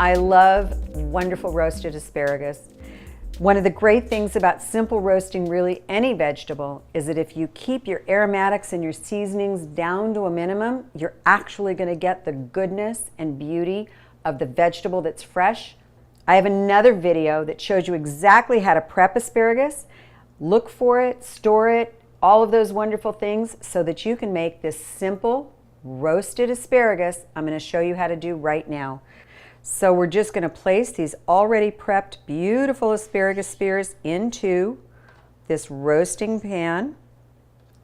I love wonderful roasted asparagus. One of the great things about simple roasting really any vegetable is that if you keep your aromatics and your seasonings down to a minimum, you're actually going to get the goodness and beauty of the vegetable that's fresh. I have another video that shows you exactly how to prep asparagus, look for it, store it, all of those wonderful things so that you can make this simple roasted asparagus I'm going to show you how to do right now. So we're just going to place these already prepped beautiful asparagus spears into this roasting pan.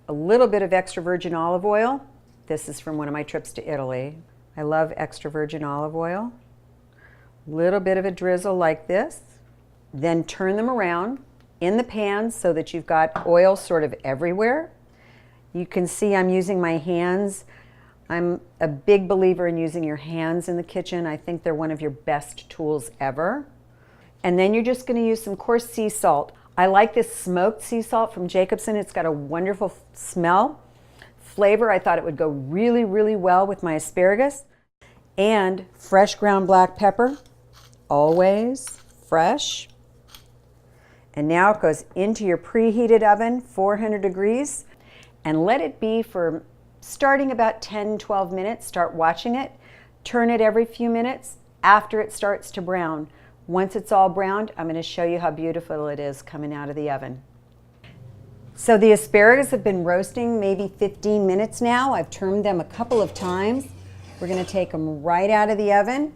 A little bit of extra virgin olive oil. This is from one of my trips to Italy. I love extra virgin olive oil. A little bit of a drizzle like this. Then turn them around in the pan so that you've got oil sort of everywhere. You can see I'm using my hands. I'm a big believer in using your hands in the kitchen. I think they're one of your best tools ever. And then you're just going to use some coarse sea salt. I like this smoked sea salt from Jacobsen. It's got a wonderful smell, flavor. I thought it would go really, really well with my asparagus. And fresh ground black pepper, always fresh. And now it goes into your preheated oven, 400 degrees, and let it be for starting about 10-12 minutes. Start watching it. Turn it every few minutes after it starts to brown. Once it's all browned, I'm going to show you how beautiful it is coming out of the oven. So the asparagus have been roasting maybe 15 minutes now. I've turned them a couple of times. We're going to take them right out of the oven.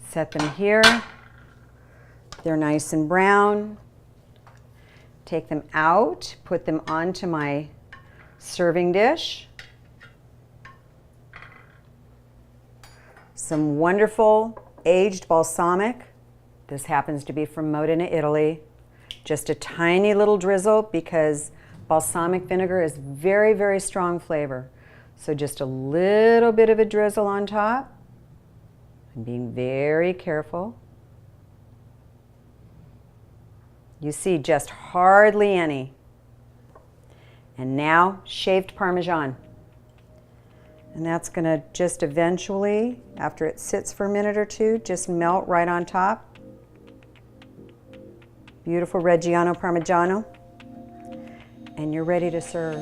Set them here. They're nice and brown. Take them out, put them onto my serving dish. Some wonderful aged balsamic. This happens to be from Modena, Italy. Just a tiny little drizzle because balsamic vinegar is very, very strong flavor. So just a little bit of a drizzle on top. I'm being very careful. You see just hardly any. And now shaved Parmesan. And that's going to just eventually, after it sits for a minute or two, just melt right on top. Beautiful Reggiano Parmigiano. And you're ready to serve.